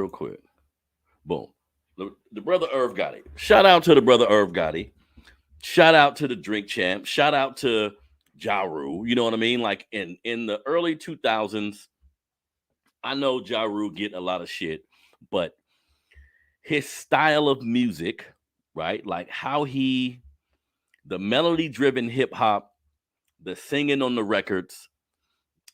real quick. Boom. The brother Irv Gotti. Shout out to the brother Irv Gotti. Shout out to the Drink Champ. Shout out to Ja Rule. You know what I mean? Like in the early 2000s, I know Ja Rule get a lot of shit, but his style of music, right? Like how the melody driven hip hop, the singing on the records,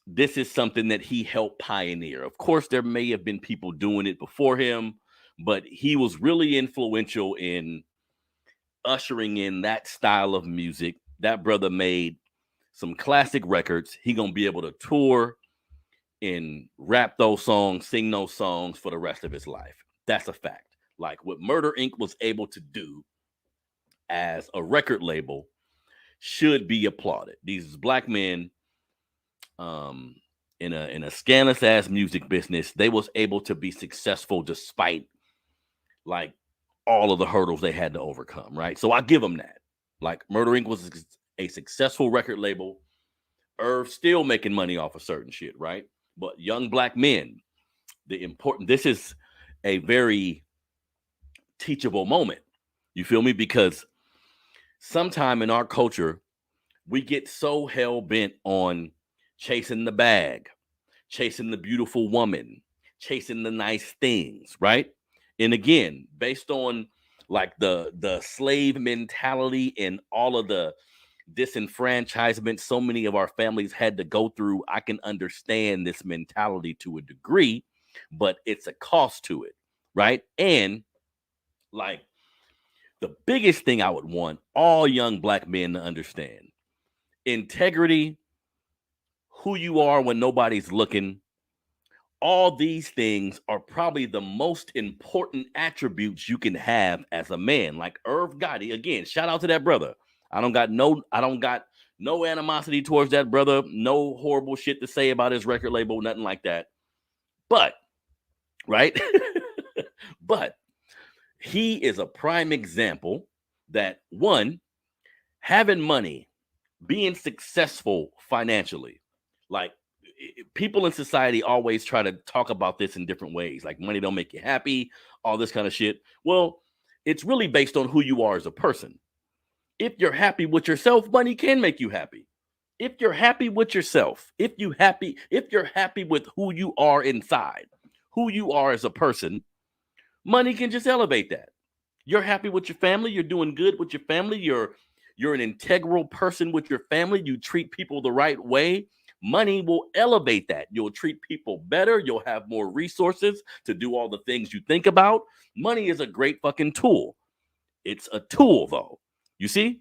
this is something that he helped pioneer. Of course, there may have been people doing it before him, but he was really influential in ushering in that style of music. That brother made some classic records. He gonna be able to tour and rap those songs, sing those songs for the rest of his life. That's a fact. Like what Murder Inc. was able to do as a record label should be applauded. These black men, in a scandalous ass music business, they was able to be successful despite like all of the hurdles they had to overcome, right? So I give them that. Like Murder Inc. was a successful record label. Irv still making money off of certain shit, right? But young black men, this is a very teachable moment. You feel me? Because sometime in our culture, we get so hell bent on chasing the bag, chasing the beautiful woman, chasing the nice things, right? And again, based on like the slave mentality and all of the disenfranchisement so many of our families had to go through, I can understand this mentality to a degree, but it's a cost to it, right? And like the biggest thing I would want all young black men to understand: integrity, who you are when nobody's looking. All these things are probably the most important attributes you can have as a man. Like Irv Gotti, again, shout out to that brother. I don't got no animosity towards that brother, no horrible shit to say about his record label, nothing like that. But, right? But he is a prime example that, one, having money, being successful financially, like people in society always try to talk about this in different ways, like money don't make you happy, all this kind of shit. Well, it's really based on who you are as a person. If you're happy with yourself, money can make you happy. If you're happy with yourself, if you're happy with who you are inside, who you are as a person, money can just elevate that. You're happy with your family, you're doing good with your family, you're an integral person with your family, you treat people the right way. Money will elevate that. You'll treat people better. You'll have more resources to do all the things you think about. Money is a great fucking tool. It's a tool, though. You see?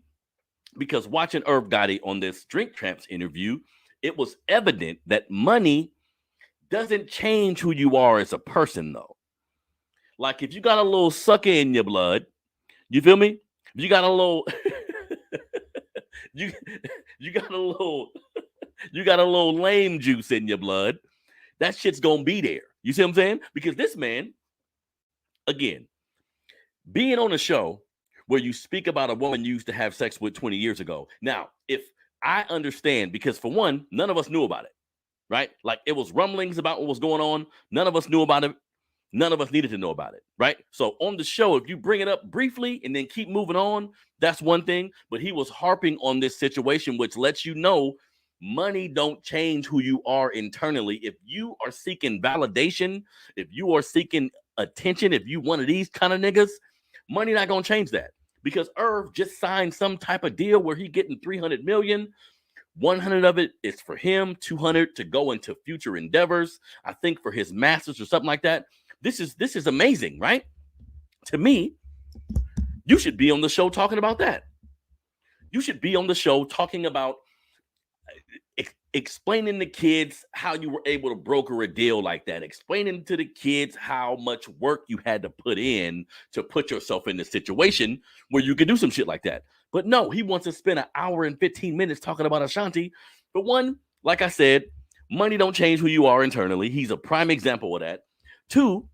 Because watching Irv Gotti on this Drink Champs interview, it was evident that money doesn't change who you are as a person, though. Like if you got a little sucker in your blood, you feel me? If you got a little, you got a little. You got a little lame juice in your blood, that shit's gonna be there. You see what I'm saying? Because this man, again, being on a show where you speak about a woman you used to have sex with 20 years ago. Now, if I understand, because for one, none of us knew about it, right? Like it was rumblings about what was going on. None of us knew about it. None of us needed to know about it, right? So on the show, if you bring it up briefly and then keep moving on, that's one thing. But he was harping on this situation, which lets you know money don't change who you are internally. If you are seeking validation, if you are seeking attention, if you one of these kind of niggas, money not gonna change that. Because Irv just signed some type of deal where he getting 300 million. 100 of it is for him, 200 to go into future endeavors. I think for his masters or something like that. This is amazing, right? To me, you should be on the show talking about that. You should be on the show talking about explaining to kids how you were able to broker a deal like that, explaining to the kids how much work you had to put in to put yourself in the situation where you could do some shit like that. But no, he wants to spend an hour and 15 minutes talking about Ashanti. But one, like I said, money don't change who you are internally. He's a prime example of that. Two,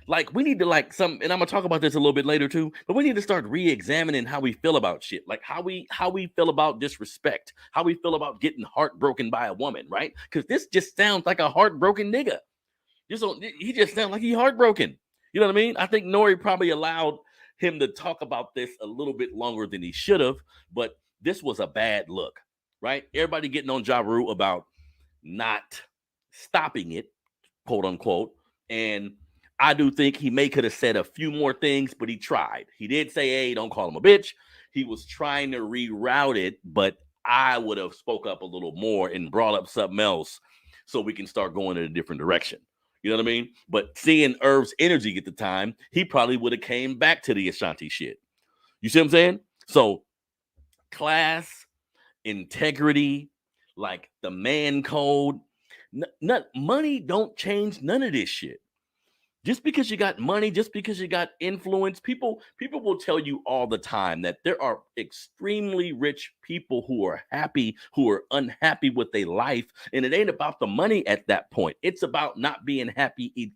like we need to and I'm gonna talk about this a little bit later too, but we need to start re-examining how we feel about shit, like how we feel about disrespect, how we feel about getting heartbroken by a woman, right? Because this just sounds like a heartbroken nigga. He just sounds like he heartbroken. You know what I mean? I think Nori probably allowed him to talk about this a little bit longer than he should have, but this was a bad look, right? Everybody getting on Ja Rule about not stopping it, quote unquote. And I do think he may could have said a few more things, but he tried. He did say, hey, don't call him a bitch. He was trying to reroute it, but I would have spoke up a little more and brought up something else so we can start going in a different direction. You know what I mean? But seeing Irv's energy at the time, he probably would have came back to the Ashanti shit. You see what I'm saying? So class, integrity, like the man code, money don't change none of this shit. Just because you got money, just because you got influence, people will tell you all the time that there are extremely rich people who are happy, who are unhappy with their life, and it ain't about the money at that point. It's about not being happy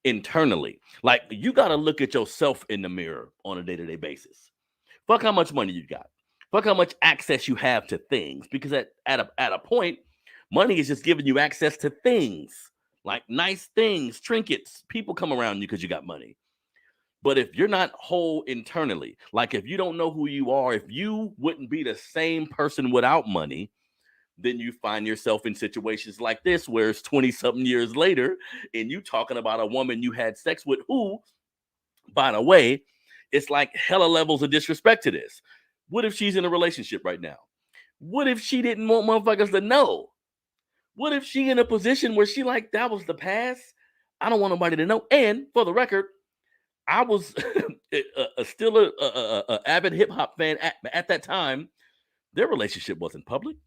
internally. Like, you got to look at yourself in the mirror on a day-to-day basis. Fuck how much money you got. Fuck how much access you have to things, because at a point, money is just giving you access to things. Like nice things, trinkets, people come around you because you got money. But if you're not whole internally, like if you don't know who you are, if you wouldn't be the same person without money, then you find yourself in situations like this where it's 20-something years later and you talking about a woman you had sex with who, by the way, it's like hella levels of disrespect to this. What if she's in a relationship right now? What if she didn't want motherfuckers to know? What if she in a position where she like, that was the past? I don't want nobody to know. And for the record, I was still a avid hip hop fan at that time. Their relationship wasn't public.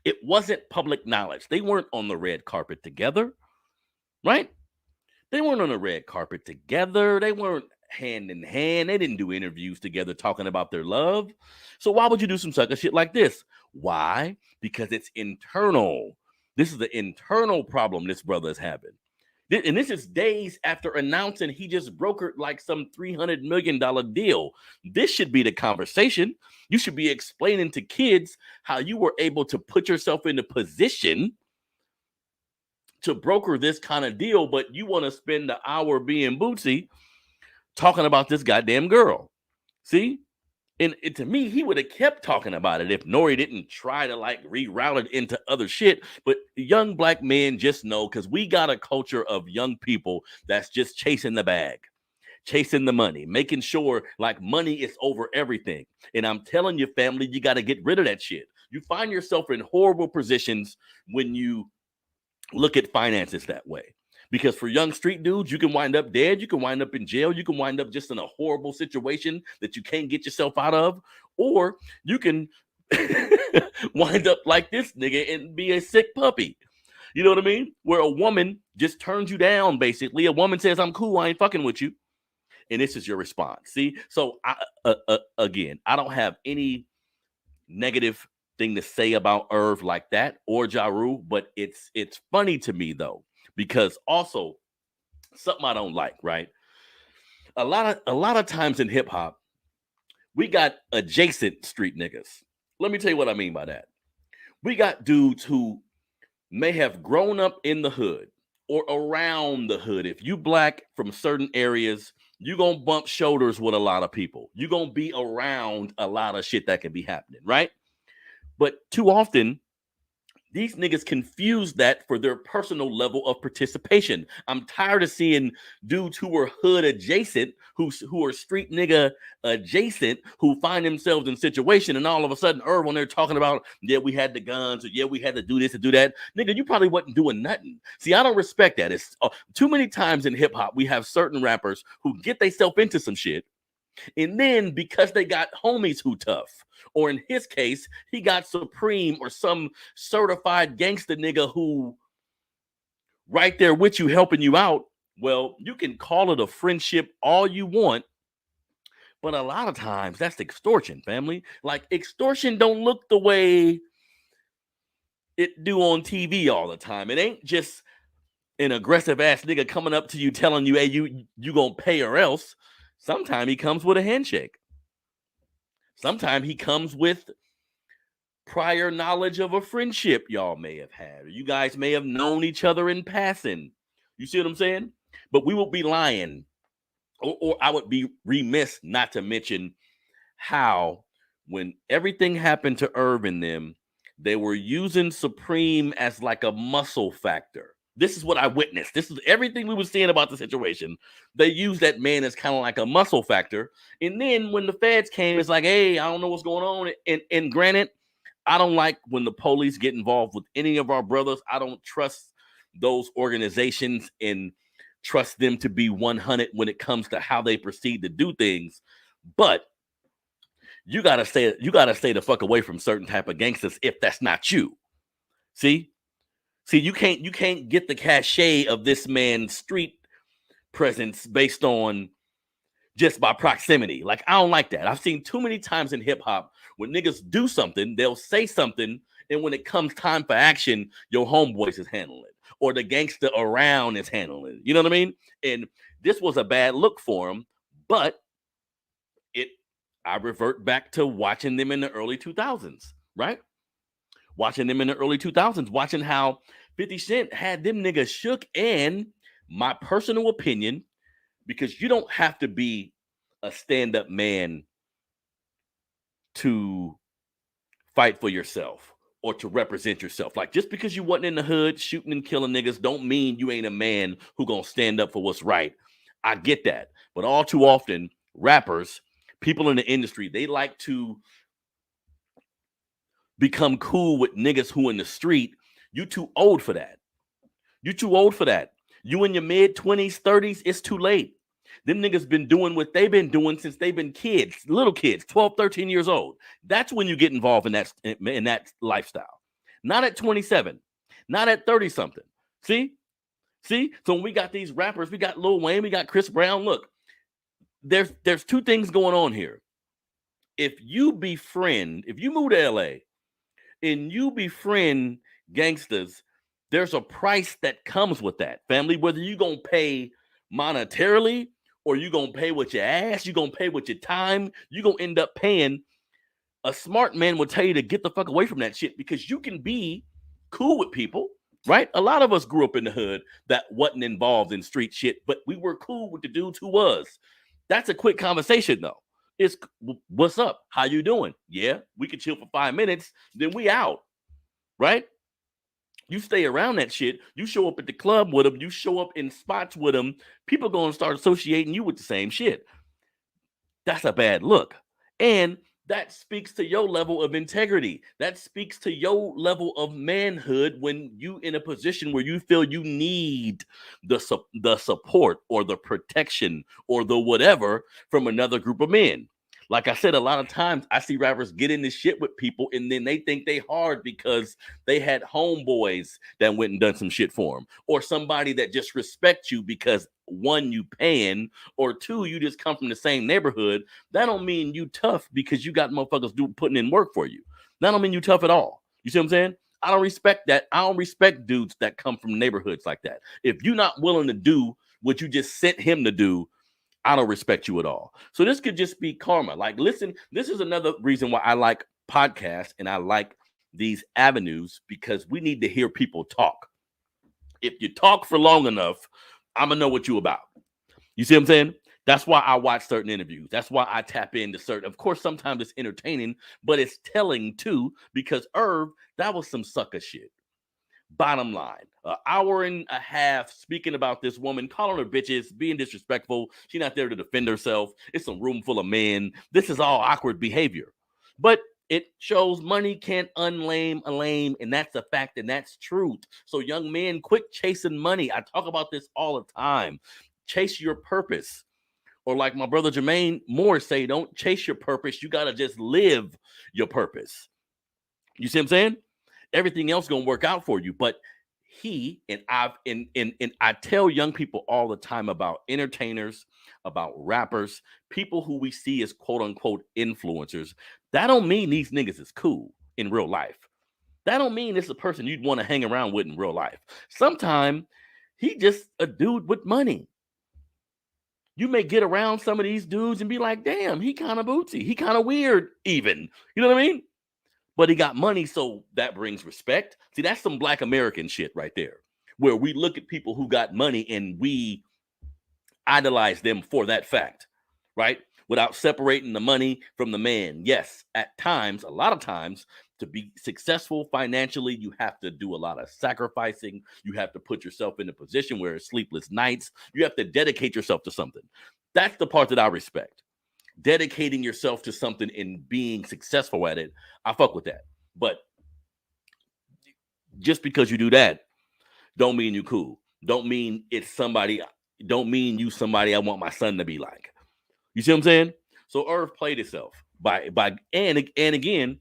It wasn't public knowledge. They weren't on the red carpet together, right? They weren't on the red carpet together. They weren't hand in hand. They didn't do interviews together talking about their love. So why would you do some sucker shit like this? Why? Because it's internal. This is the internal problem this brother is having. And this is days after announcing he just brokered like some $300 million deal. This should be the conversation. You should be explaining to kids how you were able to put yourself in a position to broker this kind of deal, but you want to spend the hour being Bootsy talking about this goddamn girl. See? And to me, he would have kept talking about it if Nori didn't try to like reroute it into other shit. But young black men just know, because we got a culture of young people that's just chasing the bag, chasing the money, making sure like money is over everything. And I'm telling you, family, you got to get rid of that shit. You find yourself in horrible positions when you look at finances that way. Because for young street dudes, you can wind up dead. You can wind up in jail. You can wind up just in a horrible situation that you can't get yourself out of. Or you can wind up like this nigga and be a sick puppy. You know what I mean? Where a woman just turns you down, basically. A woman says, I'm cool, I ain't fucking with you. And this is your response. See? So, again, I don't have any negative thing to say about Irv like that or Ja Rule, but it's funny to me, though. Because also something I don't like, right? A lot of times in hip hop, we got adjacent street niggas. Let me tell you what I mean by that. We got dudes who may have grown up in the hood or around the hood. If you black from certain areas, you're going to bump shoulders with a lot of people. You're going to be around a lot of shit that can be happening, right? But too often, these niggas confuse that for their personal level of participation. I'm tired of seeing dudes who are hood adjacent, who are street nigga adjacent, who find themselves in situation, and all of a sudden, when they're talking about, yeah, we had the guns, or yeah, we had to do this and do that, nigga, you probably wasn't doing nothing. See, I don't respect that. It's too many times in hip hop, we have certain rappers who get themselves into some shit, and then because they got homies who tough, or in his case, he got Supreme or some certified gangster nigga who right there with you, helping you out. Well, you can call it a friendship all you want, but a lot of times that's extortion, family. Like, extortion don't look the way it do on TV all the time. It ain't just an aggressive ass nigga coming up to you telling you, hey, you gonna pay or else. Sometimes he comes with a handshake. Sometimes he comes with prior knowledge of a friendship y'all may have had. Or you guys may have known each other in passing. You see what I'm saying? But we will be lying, or I would be remiss not to mention how when everything happened to Irv and them, they were using Supreme as like a muscle factor. This is what I witnessed. This is everything we were seeing about the situation. They used that man as kind of like a muscle factor. And then when the feds came, it's like, hey, I don't know what's going on. And granted, I don't like when the police get involved with any of our brothers. I don't trust those organizations and trust them to be 100 when it comes to how they proceed to do things. But you gotta stay the fuck away from certain type of gangsters if that's not you. See, you can't get the cachet of this man's street presence based on just by proximity. Like, I don't like that. I've seen too many times in hip hop when niggas do something, they'll say something, and when it comes time for action, your homeboys is handling it, or the gangster around is handling it. You know what I mean? And this was a bad look for him, but I revert back to watching them in the early 2000s, right? Watching them in the early 2000s, watching how 50 Cent had them niggas shook. And my personal opinion, because you don't have to be a stand-up man to fight for yourself or to represent yourself. Like, just because you wasn't in the hood shooting and killing niggas don't mean you ain't a man who gonna stand up for what's right. I get that. But all too often, rappers, people in the industry, they like to become cool with niggas who in the street. You too old for that. You too old for that. You in your mid-20s, 30s, it's too late. Them niggas been doing what they've been doing since they've been kids, little kids, 12, 13 years old. That's when you get involved in that lifestyle. Not at 27, not at 30-something. See? So when we got these rappers, we got Lil Wayne, we got Chris Brown. Look, there's two things going on here. If you move to LA and you befriend gangsters, there's a price that comes with that, family. Whether you gonna pay monetarily or you gonna pay with your ass, you gonna pay with your time, you gonna end up paying. A smart man will tell you to get the fuck away from that shit, because you can be cool with people, right? A lot of us grew up in the hood that wasn't involved in street shit, but we were cool with the dudes who was. That's a quick conversation, though. It's, what's up? How you doing? Yeah, we can chill for 5 minutes, then we out, right? You stay around that shit. You show up at the club with them. You show up in spots with them. People going to start associating you with the same shit. That's a bad look. And that speaks to your level of integrity. That speaks to your level of manhood when you in a position where you feel you need the support or the protection or the whatever from another group of men. Like I said, a lot of times I see rappers get in this shit with people and then they think they hard because they had homeboys that went and done some shit for them, or somebody that just respects you because one, you paying, or two, you just come from the same neighborhood. That don't mean you tough because you got motherfuckers putting in work for you. That don't mean you tough at all. You see what I'm saying? I don't respect that. I don't respect dudes that come from neighborhoods like that. If you're not willing to do what you just sent him to do, I don't respect you at all. So this could just be karma. Like, listen, this is another reason why I like podcasts and I like these avenues, because we need to hear people talk. If you talk for long enough, I'm going to know what you about. You see what I'm saying? That's why I watch certain interviews. That's why I tap into certain. Of course, sometimes it's entertaining, but it's telling too, because Irv, that was some sucker shit. Bottom line, an hour and a half speaking about this woman, calling her bitches, being disrespectful. She's not there to defend herself. It's a room full of men. This is all awkward behavior. But it shows money can't unlame a lame, and that's a fact, and that's truth. So young men, quit chasing money. I talk about this all the time. Chase your purpose. Or like my brother Jermaine Moore say, don't chase your purpose. You got to just live your purpose. You see what I'm saying? Everything else gonna work out for you. But I tell young people all the time about entertainers, about rappers, people who we see as quote unquote influencers. That don't mean these niggas is cool in real life. That don't mean it's a person you'd want to hang around with in real life. Sometimes he just a dude with money. You may get around some of these dudes and be like, damn, he kind of bootsy. He kind of weird even. You know what I mean? but he got money, so that brings respect. See, that's some Black American shit right there, where we look at people who got money and we idolize them for that fact, right? Without separating the money from the man. Yes, at times, a lot of times, to be successful financially, you have to do a lot of sacrificing. You have to put yourself in a position where it's sleepless nights. You have to dedicate yourself to something. That's the part that I respect. Dedicating yourself to something and being successful at it, I fuck with that. But just because you do that, don't mean you cool. Don't mean it's somebody. Don't mean you somebody I want my son to be like. You see what I'm saying? So Irv played itself by and again,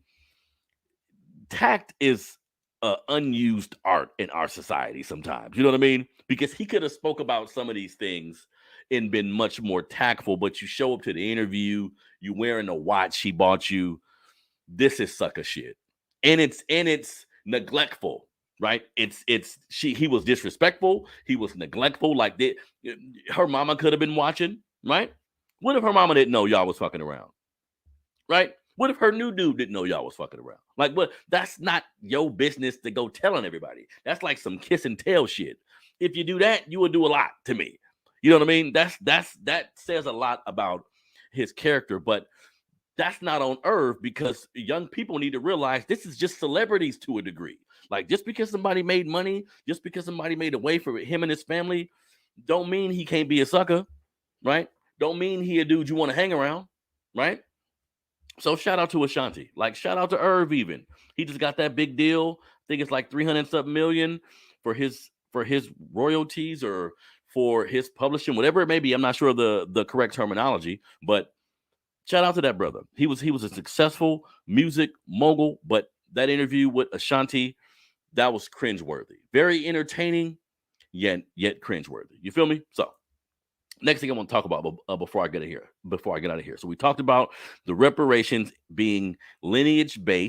tact is an unused art in our society sometimes. You know what I mean? Because he could have spoke about some of these things and been much more tactful, but you show up to the interview, you wearing a watch he bought you. This is sucker shit. And it's neglectful, right? He was disrespectful, he was neglectful. Like her mama could have been watching, right? What if her mama didn't know y'all was fucking around? Right? What if her new dude didn't know y'all was fucking around? Like, what? That's not your business to go telling everybody. That's like some kiss and tell shit. If you do that, you would do a lot to me. You know what I mean? That says a lot about his character, but that's not on Irv, because young people need to realize this is just celebrities to a degree. Like, just because somebody made money, just because somebody made a way for him and his family, don't mean he can't be a sucker, right? Don't mean he a dude you want to hang around, right? So shout out to Ashanti. Like, shout out to Irv even. He just got that big deal. I think it's like 300-something million for his royalties or for his publishing, whatever it may be. I'm not sure the correct terminology, but shout out to that brother. He was a successful music mogul, but that interview with Ashanti, that was cringeworthy. Very entertaining, yet cringeworthy. You feel me? So next thing I want to talk about before I get out of here. So we talked about the reparations being lineage based.